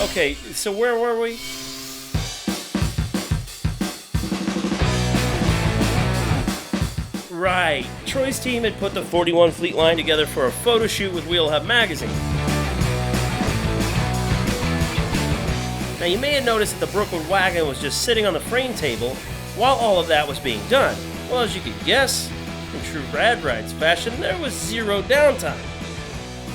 Okay, so where were we? Right, Troy's team had put the 41 Fleet line together for a photo shoot with We'll Have magazine. Now you may have noticed that the Brookwood Wagon was just sitting on the frame table while all of that was being done. Well, as you could guess, in true Rad Rides fashion, there was zero downtime.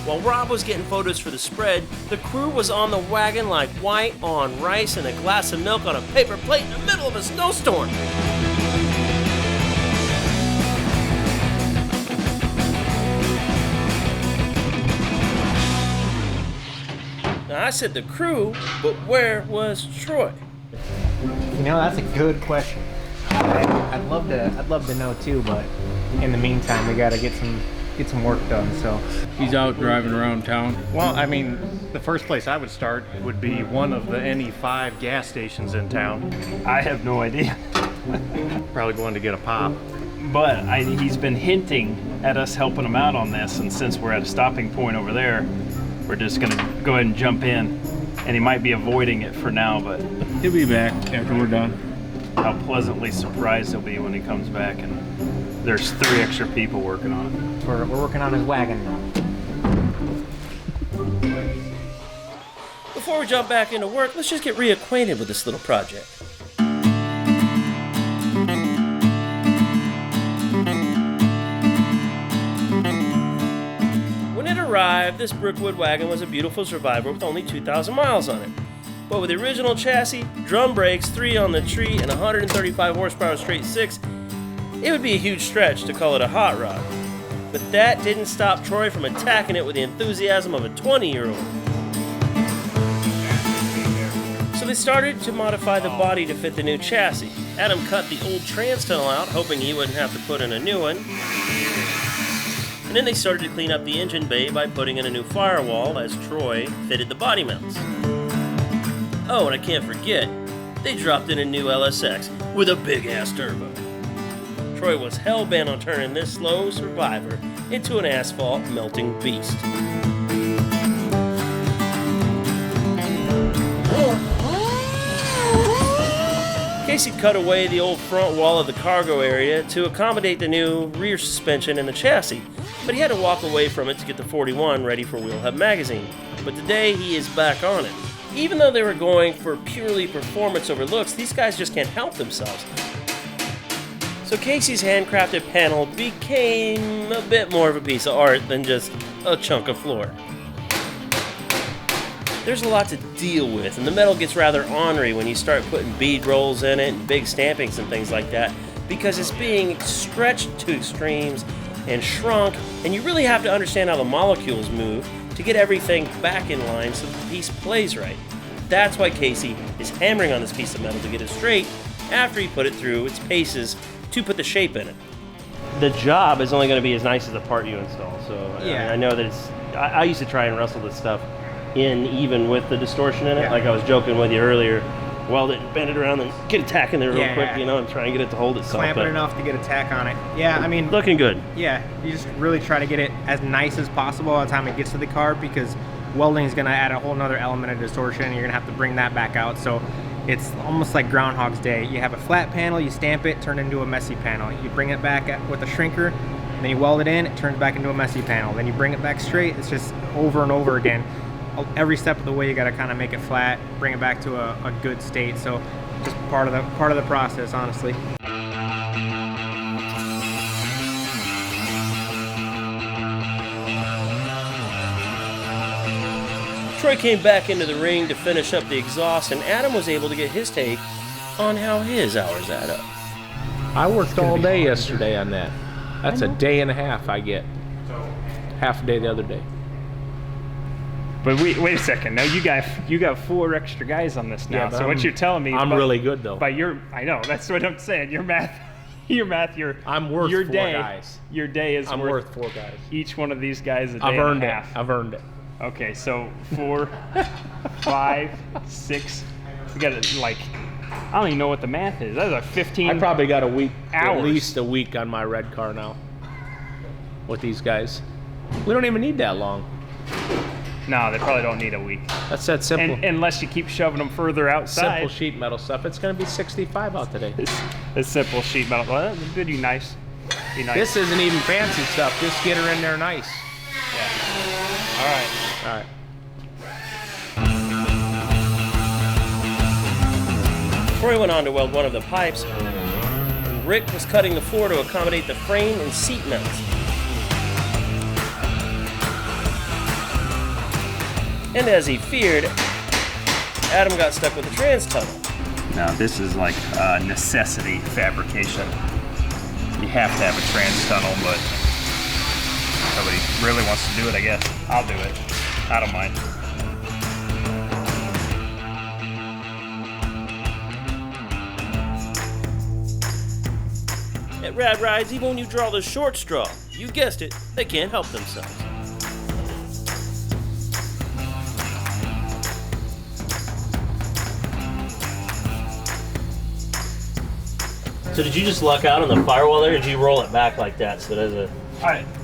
While Rob was getting photos for the spread, the crew was on the wagon like white on rice and a glass of milk on a paper plate in the middle of a snowstorm. Now I said the crew, but where was Troy? You know, that's a good question. I'd love to know too, but in the meantime, we gotta get some work done. So He's out driving around town. Well, I mean, the first place I would start would be one of the any 5 gas stations in town. I have no idea. Probably going to get a pop. But he's been hinting at us helping him out on this, and since we're at a stopping point over there, we're just gonna go ahead and jump in. And he might be avoiding it for now, but He'll be back after we're done. how pleasantly surprised he'll be when he comes back and there's 3 extra people working on it. we're working on his wagon now. Before we jump back into work, let's just get reacquainted with this little project. When it arrived, this Brookwood wagon was a beautiful survivor with only 2,000 miles on it. But with the original chassis, drum brakes, 3 on the tree, and 135 horsepower straight 6, it would be a huge stretch to call it a hot rod. But that didn't stop Troy from attacking it with the enthusiasm of a 20-year-old. So they started to modify the body to fit the new chassis. Adam cut the old trans tunnel out, hoping he wouldn't have to put in a new one. And then they started to clean up the engine bay by putting in a new firewall as Troy fitted the body mounts. Oh, and I can't forget, they dropped in a new LSX with a big-ass turbo. Troy was hell-bent on turning this slow survivor into an asphalt melting beast. Casey cut away the old front wall of the cargo area to accommodate the new rear suspension in the chassis, but he had to walk away from it to get the 41 ready for We'll Have magazine. But today he is back on it. Even though they were going for purely performance over looks, these guys just can't help themselves. So Casey's handcrafted panel became a bit more of a piece of art than just a chunk of floor. There's a lot to deal with, and the metal gets rather ornery when you start putting bead rolls in it and big stampings and things like that, because it's being stretched to extremes and shrunk, and you really have to understand how the molecules move to get everything back in line so the piece plays right. That's why Casey is hammering on this piece of metal to get it straight after he put it through its paces to put the shape in it. The job is only going to be as nice as the part you install, so Yeah. I know that it's... I used to try and wrestle this stuff in even with the distortion in it, Yeah. like I was joking with you earlier. Weld it, bend it around, and get a tack in there real Yeah. quick, you know, and try and get it to hold itself. Clamp it But enough to get a tack on it. Yeah, I mean, looking good. yeah, you just really try to get it as nice as possible by the time it gets to the car, because welding is going to add a whole nother element of distortion, and you're going to have to bring that back out. So it's almost like Groundhog's Day. You have a flat panel, you stamp it, turn it into a messy panel. You bring it back with a shrinker, then you weld it in, it turns back into a messy panel. Then you bring it back straight. It's just over and over again. Every step of the way, you got to kind of make it flat, bring it back to a good state. So just part of the process, honestly. Troy came back into the ring to finish up the exhaust, and Adam was able to get his take on how his hours add up. I worked all day yesterday on that. That's a day and a half I get. Half a day the other day. But wait a second. Now you got 4 extra guys on this now. Yeah, but so what you're telling me? I'm really good though. By I know that's what I'm saying. Your math. I'm worth your 4 day, guys. Your day is I'm worth 4 guys. each one of these guys a day I've earned and a it. half. I've earned it. Okay, so 4, 5, 6. We got like, I don't even know what the math is. That's like 15. I probably got a week, hours. at least a week on my red car now with these guys. We don't even need that long. No, they probably don't need a week. That's that simple. And unless you keep shoving them further outside. Simple sheet metal stuff. It's going to be 65 out today. It's simple sheet metal. Well, that'd be nice. Be nice. This isn't even fancy stuff. Just get her in there nice. Yeah. All right. All right. Troy went on to weld one of the pipes, and Rick was cutting the floor to accommodate the frame and seat mounts. And as he feared, Adam got stuck with the trans tunnel. Now this is like necessity fabrication. You have to have a trans tunnel, but nobody really wants to do it, I guess. I'll do it. I don't mind. At Rad Rides, even when you draw the short straw, you guessed it, they can't help themselves. So did you just luck out on the firewall there, or did you roll it back like that? So there's a...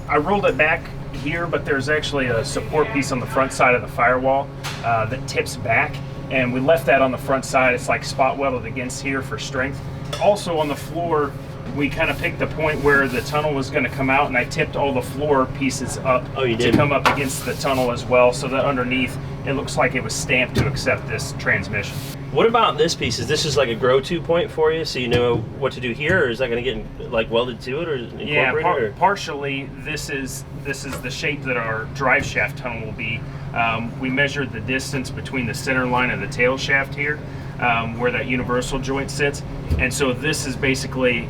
I rolled it back here, but there's actually a support piece on the front side of the firewall that tips back, and we left that on the front side. It's like spot welded against here for strength. Also on the floor, we kind of picked the point where the tunnel was going to come out, and I tipped all the floor pieces up to come up against the tunnel as well, so that underneath it looks like it was stamped to accept this transmission. What about this piece? Is this just like a grow-to point for you, so you know what to do here, or is that going to get like welded to it, or incorporated? Yeah, partially. This is the shape that our drive shaft tunnel will be. We measured the distance between the center line and the tail shaft here, where that universal joint sits, and so this is basically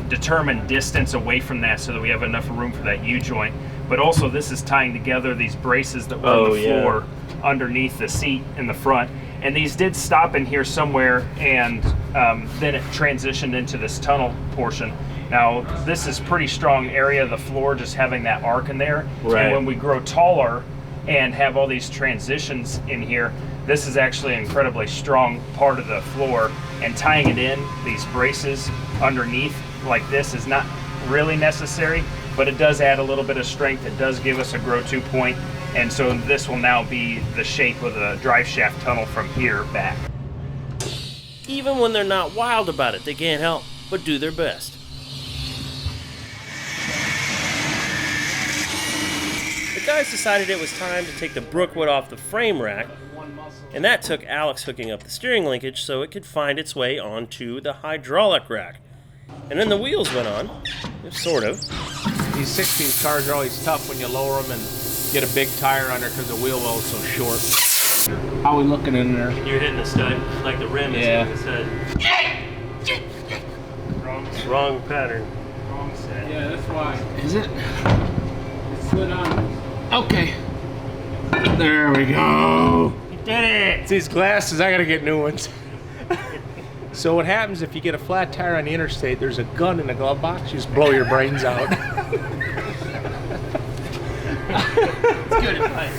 determined distance away from that, so that we have enough room for that U-joint. But also, this is tying together these braces that were on the floor underneath the seat in the front. And these did stop in here somewhere, and then it transitioned into this tunnel portion. Now, this is pretty strong area of the floor, just having that arc in there. Right. And when we grow taller and have all these transitions in here, this is actually an incredibly strong part of the floor. And tying it in, these braces underneath like this is not really necessary, but it does add a little bit of strength. It does give us a grow-to point. And so this will now be the shape of the drive shaft tunnel from here back. Even when they're not wild about it, they can't help but do their best. The guys decided it was time to take the Brookwood off the frame rack, and that took Alex hooking up the steering linkage so it could find its way onto the hydraulic rack. And then the wheels went on, sort of. These 16 cars are always tough when you lower them and get a big tire under because the wheel well is so short. How are we looking in there? You're hitting the stud, like the rim is hitting the stud. Wrong pattern. Wrong set. Yeah, that's why. Is it? It slid on. Okay. There we go. You did it! It's these glasses, I gotta get new ones. So what happens if you get a flat tire on the interstate, there's a gun in the glove box, you just blow your brains out. It's good advice.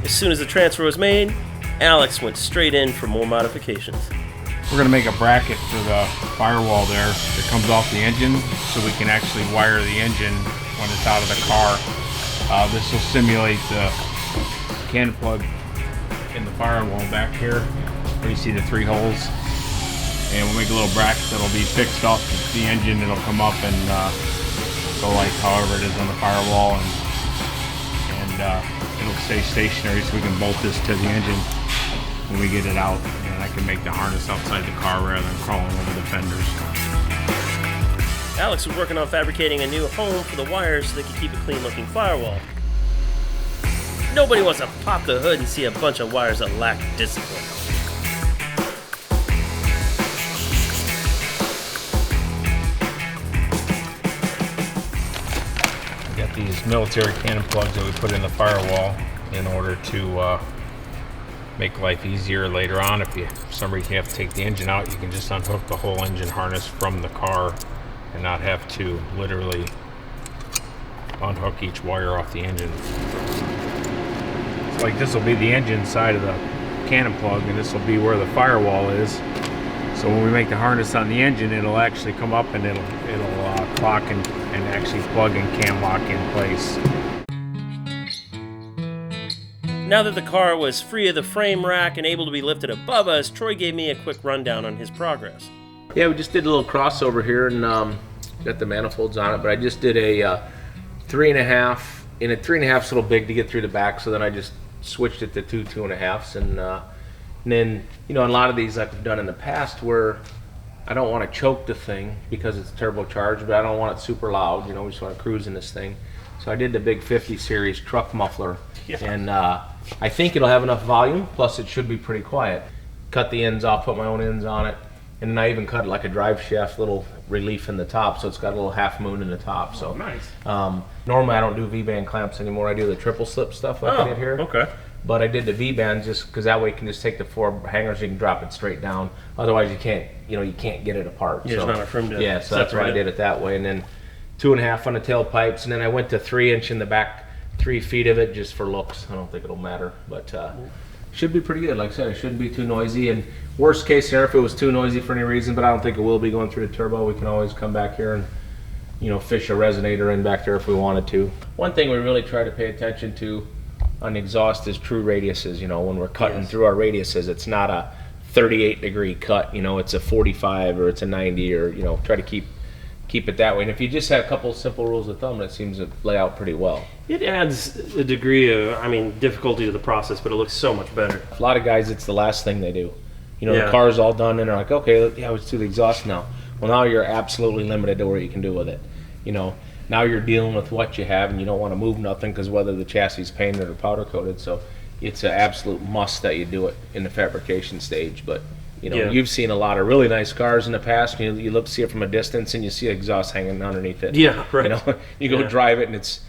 As soon as the transfer was made, Alex went straight in for more modifications. We're gonna make a bracket for the firewall there that comes off the engine, so we can actually wire the engine when it's out of the car. This will simulate the cannon plug in the firewall back here, where you see the 3 holes. And we'll make a little bracket that'll be fixed off the engine. It'll come up and go like however it is on the firewall, and it'll stay stationary, so we can bolt this to the engine when we get it out. And I can make the harness outside the car rather than crawling over the fenders. Alex was working on fabricating a new home for the wires so they could keep a clean looking firewall. Nobody wants to pop the hood and see a bunch of wires that lack discipline. We got these military cannon plugs that we put in the firewall in order to make life easier later on. If for some reason you have to take the engine out, you can just unhook the whole engine harness from the car and not have to literally unhook each wire off the engine. Like this will be the engine side of the cannon plug, and this will be where the firewall is. So when we make the harness on the engine, it'll actually come up and it'll clock and actually plug and cam lock in place. Now that the car was free of the frame rack and able to be lifted above us, Troy gave me a quick rundown on his progress. Yeah, we just did a little crossover here and got the manifolds on it, but I just did a 3.5, and a 3.5 is a little big to get through the back, so then I just switched it to 2.5s, and then, you know, a lot of these like I've done in the past where I don't want to choke the thing because it's turbocharged, but I don't want it super loud, you know, we just want to cruise in this thing. So I did the big 50 series truck muffler, and I think it'll have enough volume, plus it should be pretty quiet. Cut the ends off, put my own ends on it, and then I even cut like a drive shaft little relief in the top, so it's got a little half moon in the top. So nice. Normally I don't do V-band clamps anymore. I do the triple slip stuff like I did here. Okay. But I did the V-band just because that way you can just take the 4 hangers, you can drop it straight down. Otherwise you can't get it apart. Yeah, so, there's not room to yeah, so that's why I did it that way. And then 2.5 on the tailpipes, and then I went to 3-inch in the back, 3 feet of it just for looks. I don't think it'll matter, but should be pretty good. Like I said, it shouldn't be too noisy. And worst case scenario, if it was too noisy for any reason, but I don't think it will be going through the turbo, we can always come back here and, you know, fish a resonator in back there if we wanted to. One thing we really try to pay attention to on the exhaust is true radiuses. You know, when we're cutting through our radiuses, it's not a 38-degree cut. You know, it's a 45 or it's a 90, or, you know, try to keep it that way. And if you just have a couple simple rules of thumb, it seems to lay out pretty well. It adds a degree of, I mean, difficulty to the process, but it looks so much better. A lot of guys, it's the last thing they do. You know, the car's all done and they're like, okay, yeah, let's do the exhaust now. Well, now you're absolutely limited to what you can do with it. You know, now you're dealing with what you have and you don't want to move nothing because whether the chassis is painted or powder coated. So it's an absolute must that you do it in the fabrication stage. But you know, you've seen a lot of really nice cars in the past. You look, see it from a distance, and you see exhaust hanging underneath it. Yeah, right. You know, you go drive it, and it's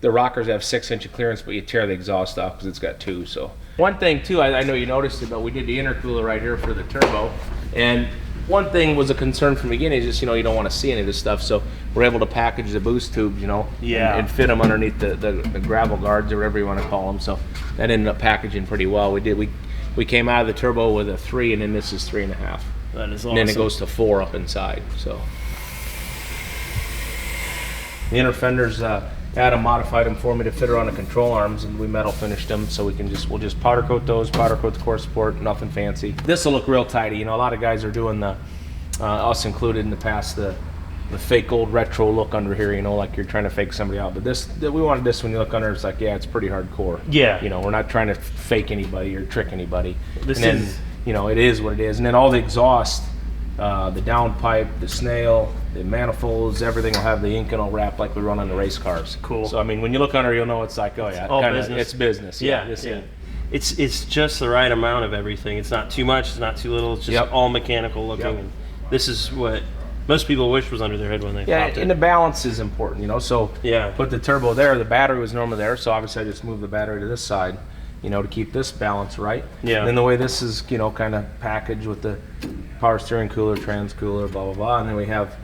the rockers have 6-inch of clearance, but you tear the exhaust off because it's got 2. So one thing too, I know you noticed it, but we did the intercooler right here for the turbo, and one thing was a concern from the beginning is just, you know, you don't want to see any of this stuff, so we're able to package the boost tubes, you know, and fit them underneath the gravel guards or whatever you want to call them. So that ended up packaging pretty well. We came out of the turbo with a 3, and then this is 3.5. That is awesome. And then it goes to 4 up inside. So the inner fenders, Adam modified them for me to fit around the control arms, and we metal finished them so we'll just powder coat those, powder coat the core support, nothing fancy. This will look real tidy. You know, a lot of guys are doing the, us included in the past, the fake old retro look under here, you know, like you're trying to fake somebody out. But we wanted this, when you look under, it's like, yeah, it's pretty hardcore. Yeah. You know, we're not trying to fake anybody or trick anybody. You know, it is what it is. And then all the exhaust, the downpipe, the snail, the manifolds, everything will have the Inconel wrap like we run on the race cars. Cool. So I mean, when you look under, you'll know it's like, oh yeah, all business. It's business. Yeah. It's just the right amount of everything. It's not too much. It's not too little. It's just all mechanical looking. And this is what most people wish was under their head when they popped it. And the balance is important, you know. So put the turbo there. The battery was normally there, so obviously I just moved the battery to this side, you know, to keep this balance right. Yeah. And then the way this is, you know, kind of packaged with the power steering cooler, trans cooler, blah blah blah, and then we have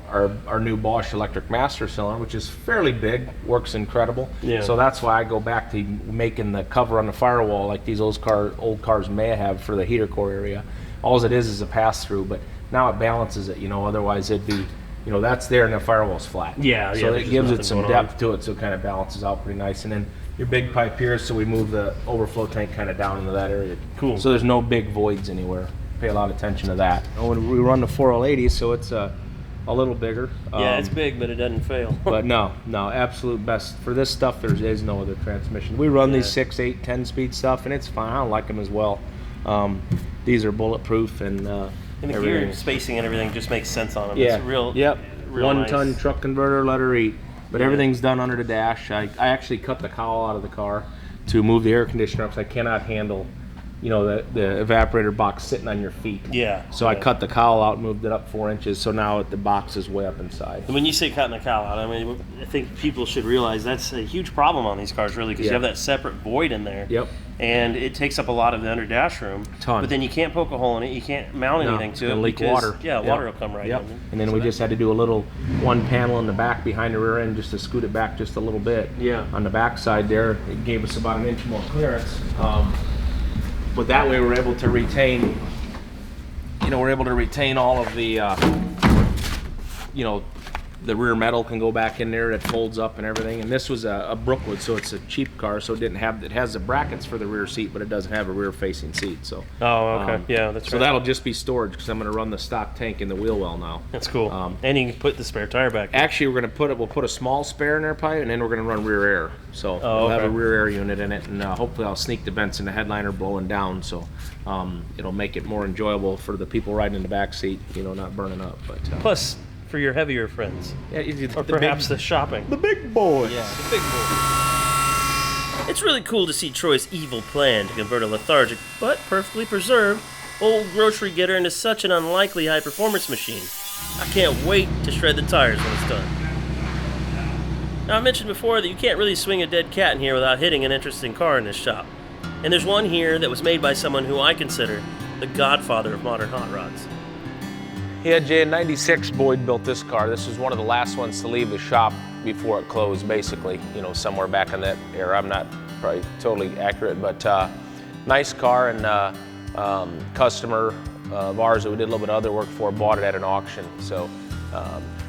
our new Bosch electric master cylinder, which is fairly big, works incredible. Yeah. So that's why I go back to making the cover on the firewall like these old cars may have for the heater core area. All it is a pass through, but now it balances it, you know. Otherwise it'd be, you know, that's there and the firewall's flat. So it gives it some depth to it, so it kind of balances out pretty nice. And then your big pipe here, so we move the overflow tank kind of down into that area. Cool. So there's no big voids anywhere. Pay a lot of attention to that. When we run the 4L80, so it's a little bigger. It's big, but it doesn't fail. But no, absolute best. For this stuff, there is no other transmission. We run these 6, 8, 10-speed stuff, and it's fine. I don't like them as well. These are bulletproof, and the gear spacing and everything just makes sense on them. Yeah. It's real. Real 1-ton nice. truck converter, let her eat. But everything's done under the dash. I actually cut the cowl out of the car to move the air conditioner up, because I cannot handle, you know, the evaporator box sitting on your feet. So I cut the cowl out and moved it up 4 inches, so now the box is way up inside. And when you say cutting the cowl out, I mean, I think people should realize that's a huge problem on these cars, really, because you have that separate void in there. And it takes up a lot of the under dash room. But then you can't poke a hole in it. You can't mount anything to it. Leak water. Water will come right in. And then we just had to do a little one panel in the back behind the rear end just to scoot it back just a little bit. On the back side there, it gave us about 1 inch more clearance. But that way we're able to retain, we're able to retain all of the, the rear metal can go back in there. It folds up and everything. And this was a Brookwood, so it's a cheap car. So it has the brackets for the rear seat, but it doesn't have a rear-facing seat. So. Oh, okay. Yeah, that's right. So that'll just be storage because I'm going to run the stock tank in the wheel well now. That's cool. And you can put the spare tire back in. Actually, we'll put a small spare in there, probably, and then we're going to run rear air. So we'll have a rear air unit in it, and hopefully I'll sneak the vents in the headliner blowing down. So it'll make it more enjoyable for the people riding in the back seat, not burning up. But plus, for your heavier friends. Yeah, or perhaps the shopping. The big boys. Yeah, the big boys. It's really cool to see Troy's evil plan to convert a lethargic but perfectly preserved old grocery getter into such an unlikely high-performance machine. I can't wait to shred the tires when it's done. Now, I mentioned before that you can't really swing a dead cat in here without hitting an interesting car in this shop. And there's one here that was made by someone who I consider the godfather of modern hot rods. Yeah, Jay, in '96, Boyd built this car. This was one of the last ones to leave the shop before it closed, basically, somewhere back in that era. I'm not probably totally accurate, but nice car, and customer of ours that we did a little bit of other work for bought it at an auction. So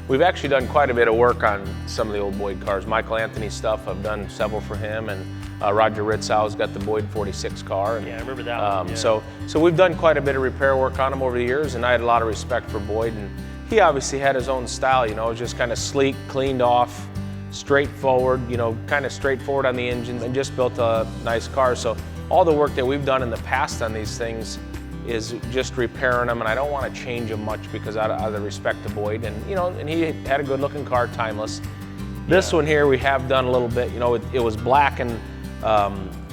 we've actually done quite a bit of work on some of the old Boyd cars. Michael Anthony stuff, I've done several for him, and Roger Ritzau's got the Boyd 46 car. And, yeah, I remember that one. Yeah. So we've done quite a bit of repair work on him over the years, and I had a lot of respect for Boyd. And he obviously had his own style, just kind of sleek, cleaned off, straightforward, kind of straightforward on the engine, and just built a nice car. So all the work that we've done in the past on these things is just repairing them, and I don't want to change them much because out of the respect to Boyd. And and he had a good-looking car, timeless. This one here we have done a little bit. It was black and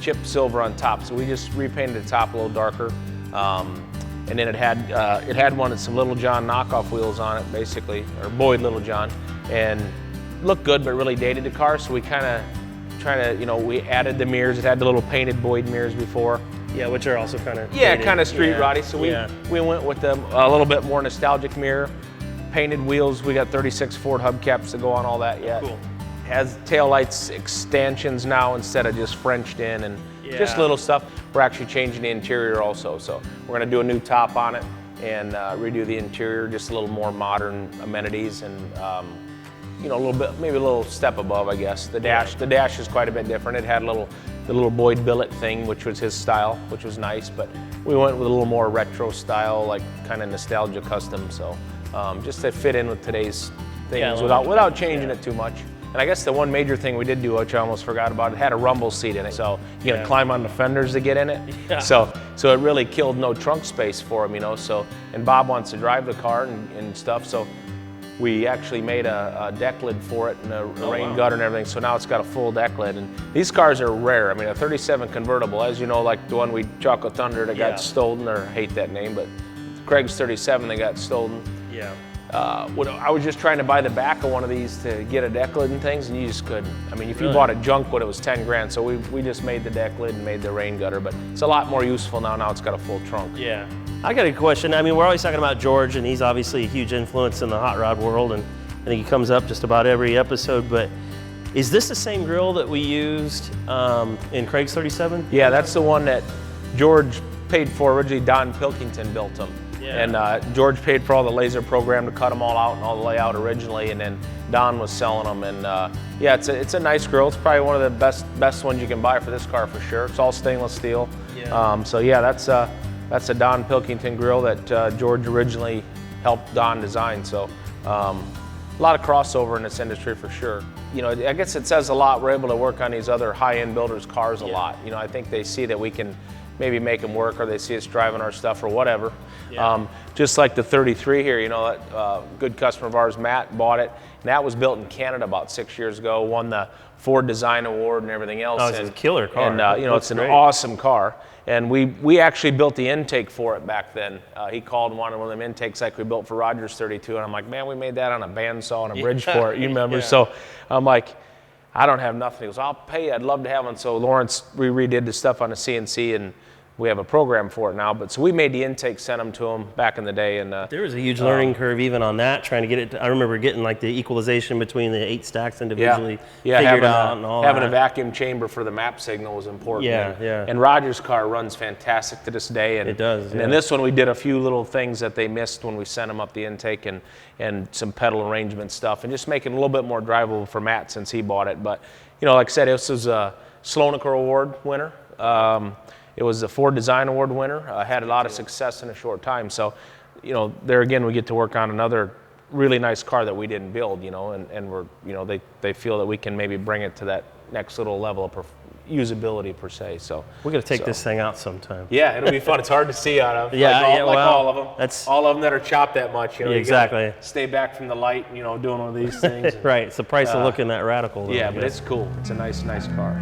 chipped silver on top, so we just repainted the top a little darker, and then it had one with some Little John knockoff wheels on it, basically, or Boyd Little John, and looked good but really dated the car. So we kind of we added the mirrors. It had the little painted Boyd mirrors before. Yeah, which are also kind of kind of street roddy. So we went with a little bit more nostalgic mirror, painted wheels. We got 36 Ford hubcaps to go on all that yet. Cool. Has taillights extensions now instead of just Frenched in, and just little stuff. We're actually changing the interior also, so we're going to do a new top on it and redo the interior, just a little more modern amenities, and a little bit, maybe a little step above, I guess. The dash is quite a bit different. It had the little Boyd billet thing, which was his style, which was nice, but we went with a little more retro style, like kind of nostalgia custom, so just to fit in with today's things without changing it too much. And I guess the one major thing we did do, which I almost forgot about, it had a rumble seat in it. So you got to climb on the fenders to get in it. Yeah. So it really killed no trunk space for him, So, and Bob wants to drive the car and stuff. So we actually made a deck lid for it and a rain gutter and everything. So now it's got a full deck lid. And these cars are rare. I mean, a 37 convertible, as you know, like the one Chocolate Thunder that got stolen, or I hate that name, but Craig's 37, they got stolen. Yeah. I was just trying to buy the back of one of these to get a deck lid and things, and you just couldn't. I mean, if you bought a junk one, it was 10 grand. So we just made the deck lid and made the rain gutter, but it's a lot more useful now. Now it's got a full trunk. Yeah. I got a question. I mean, we're always talking about George, and he's obviously a huge influence in the hot rod world, and I think he comes up just about every episode, but is this the same grill that we used in Craig's 37? Yeah, that's the one that George paid for. Originally, Don Pilkington built them. Yeah. And George paid for all the laser program to cut them all out and all the layout originally, and then Don was selling them. And it's a nice grill. It's probably one of the best ones you can buy for this car for sure. It's all stainless steel. Yeah. That's a Don Pilkington grill that George originally helped Don design. So a lot of crossover in this industry for sure. I guess it says a lot. We're able to work on these other high-end builders' cars a lot. I think they see that we can maybe make them work, or they see us driving our stuff or whatever. Yeah. Just like the 33 here, that good customer of ours, Matt, bought it. And that was built in Canada about 6 years ago, won the Ford Design Award and everything else. Oh, it's a killer car. And it's an awesome car. And we actually built the intake for it back then. He called and wanted one of them intakes like we built for Roger's 32. And I'm like, man, we made that on a bandsaw and a Bridgeport, you remember? Yeah. So I'm like, I don't have nothing. He goes, I'll pay you. I'd love to have one. So Lawrence, we redid the stuff on the CNC, and we have a program for it now. But so we made the intake, sent them to them back in the day, and There was a huge learning curve even on that, trying to get it. I remember getting like the equalization between the 8 stacks individually figured out and all having that. a vacuum chamber for the map signal was important. Yeah. And Roger's car runs fantastic to this day. And it does. And then this one, we did a few little things that they missed when we sent them up the intake, and some pedal arrangement stuff, and just make it a little bit more drivable for Matt since he bought it. But like I said, this was a Sloanecker Award winner. It was a Ford Design Award winner. Had a lot of success in a short time. So, there again, we get to work on another really nice car that we didn't build, and we're, they feel that we can maybe bring it to that next little level of usability per se. So we're gonna take this thing out sometime. Yeah, it'll be fun. It's hard to see out of. Well, all of them. That's all of them that are chopped that much. exactly. You stay back from the light. Doing one of these things. Right. It's the price of looking that radical. Though, yeah, but it's cool. It's a nice car.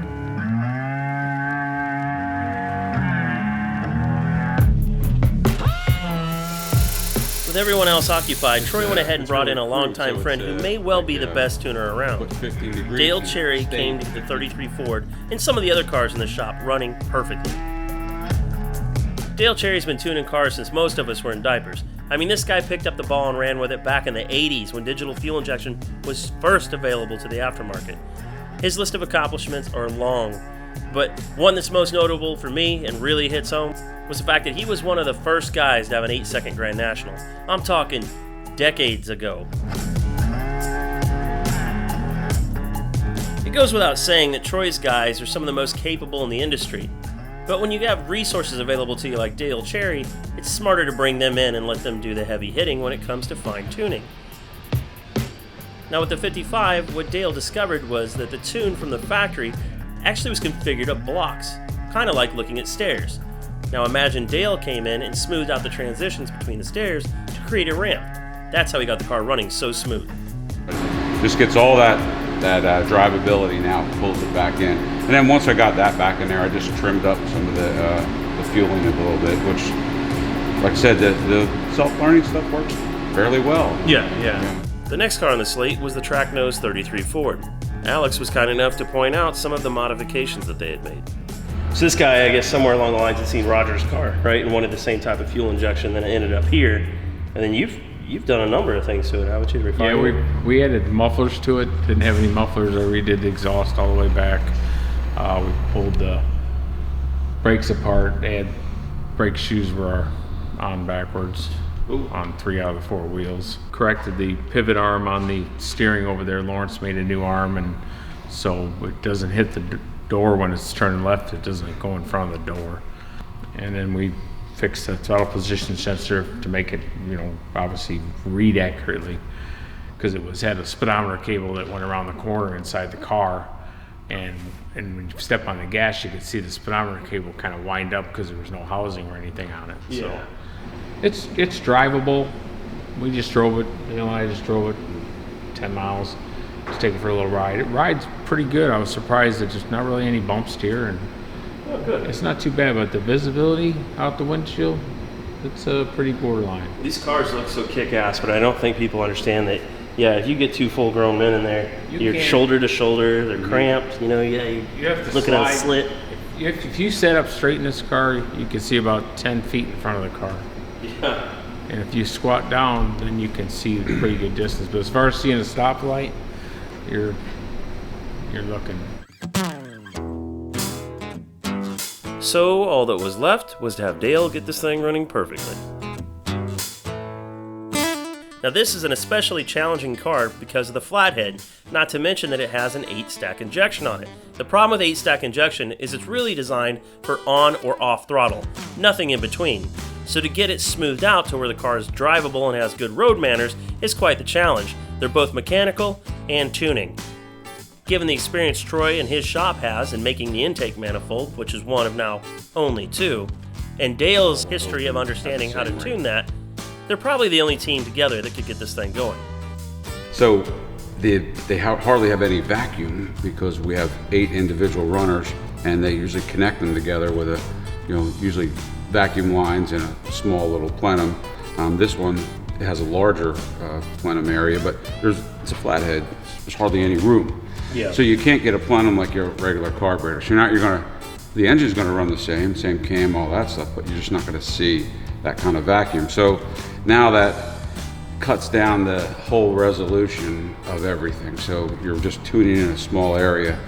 With everyone else occupied, Troy went ahead and brought in a longtime friend who may well be the best tuner around. Dale Cherry came to the 33 Ford and some of the other cars in the shop running perfectly. Dale Cherry's been tuning cars since most of us were in diapers. I mean, this guy picked up the ball and ran with it back in the 80s when digital fuel injection was first available to the aftermarket. His list of accomplishments are long, but one that's most notable for me and really hits home was the fact that he was one of the first guys to have an 8-second Grand National. I'm talking decades ago. It goes without saying that Troy's guys are some of the most capable in the industry. But when you have resources available to you like Dale Cherry, it's smarter to bring them in and let them do the heavy hitting when it comes to fine tuning. Now with the 55, what Dale discovered was that the tune from the factory actually was configured up blocks, kind of like looking at stairs. Now imagine Dale came in and smoothed out the transitions between the stairs to create a ramp. That's how he got the car running so smooth. Just gets all that drivability now, pulls it back in. And then once I got that back in there, I just trimmed up some of the fueling a little bit, which, like I said, the self-learning stuff works fairly well. Yeah. The next car on the slate was the track-nose 33 Ford. Alex was kind enough to point out some of the modifications that they had made. So this guy, I guess somewhere along the lines had seen Roger's car, right, and wanted the same type of fuel injection, then it ended up here. And then you've done a number of things to it, haven't you? Yeah, we added mufflers to it. Didn't have any mufflers, or we did the exhaust all the way back. We pulled the brakes apart. Brake shoes were on backwards. On 3 out of the 4 wheels. Corrected the pivot arm on the steering over there. Lawrence made a new arm, and so it doesn't hit the door when it's turning left. It doesn't go in front of the door. And then we fixed the throttle position sensor to make it, obviously read accurately, because it had a speedometer cable that went around the corner inside the car, and when you step on the gas, you could see the speedometer cable kind of wind up because there was no housing or anything on it. Yeah. So it's drivable. We just drove it. I just drove it 10 miles. Just take it for a little ride. It rides pretty good. I was surprised that there's not really any bumps here, and good. It's not too bad. But the visibility out the windshield, it's pretty borderline. These cars look so kick-ass, but I don't think people understand that. Yeah, if you get 2 full-grown men in there, you're shoulder to shoulder. They're cramped. You have to looking at a slit. If you set up straight in this car, you can see about 10 feet in front of the car. Yeah. And if you squat down, then you can see a pretty good distance. But as far as seeing a stoplight, you're looking. So all that was left was to have Dale get this thing running perfectly. Now this is an especially challenging car because of the flathead, not to mention that it has an 8-stack injection on it. The problem with 8-stack injection is it's really designed for on or off throttle, nothing in between. So to get it smoothed out to where the car is drivable and has good road manners is quite the challenge. They're both mechanical and tuning. Given the experience Troy and his shop has in making the intake manifold, which is one of now only 2, and Dale's history of understanding how to tune that, they're probably the only team together that could get this thing going. So they hardly have any vacuum because we have 8 individual runners, and they usually connect them together with usually vacuum lines and a small little plenum. This one has a larger plenum area, but it's a flathead. There's hardly any room. Yeah. So you can't get a plenum like your regular carburetor. So you're going to the engine's going to run the same cam, all that stuff, but you're just not going to see that kind of vacuum. So now that cuts down the whole resolution of everything. So you're just tuning in a small area.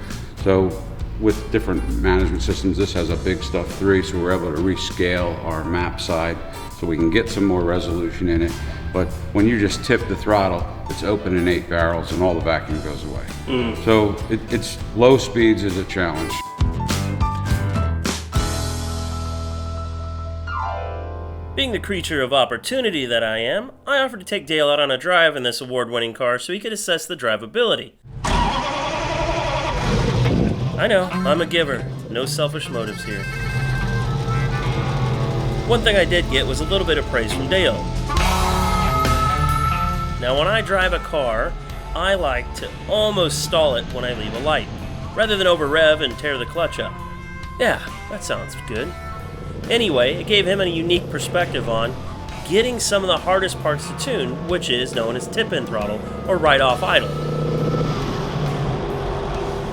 So with different management systems, this has a big stuff 3, so we're able to rescale our map side so we can get some more resolution in it. But when you just tip the throttle, it's open in 8 barrels and all the vacuum goes away. So it's low speeds is a challenge. Being the creature of opportunity that I am, I offered to take Dale out on a drive in this award-winning car so he could assess the drivability. I know, I'm a giver. No selfish motives here. One thing I did get was a little bit of praise from Dale. Now when I drive a car, I like to almost stall it when I leave a light, rather than over-rev and tear the clutch up. Yeah, that sounds good. Anyway, it gave him a unique perspective on getting some of the hardest parts to tune, which is known as tip-in throttle or right-off idle.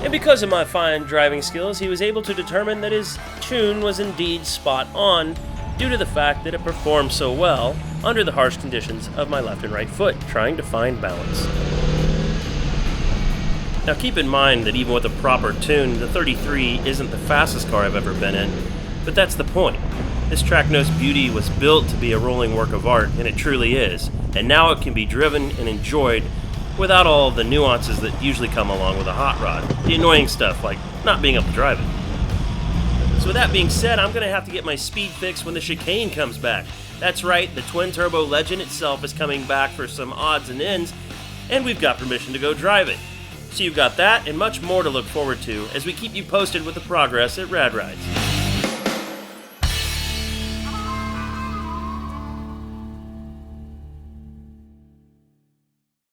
And because of my fine driving skills, he was able to determine that his tune was indeed spot on due to the fact that it performed so well under the harsh conditions of my left and right foot, trying to find balance. Now keep in mind that even with a proper tune, the 33 isn't the fastest car I've ever been in, but that's the point. This Tracknose beauty was built to be a rolling work of art, and it truly is, and now it can be driven and enjoyed without all of the nuances that usually come along with a hot rod, the annoying stuff like not being able to drive it. So with that being said, I'm going to have to get my speed fix when the chicane comes back. That's right, the twin-turbo Legend itself is coming back for some odds and ends, and we've got permission to go drive it. So you've got that and much more to look forward to as we keep you posted with the progress at Rad Rides.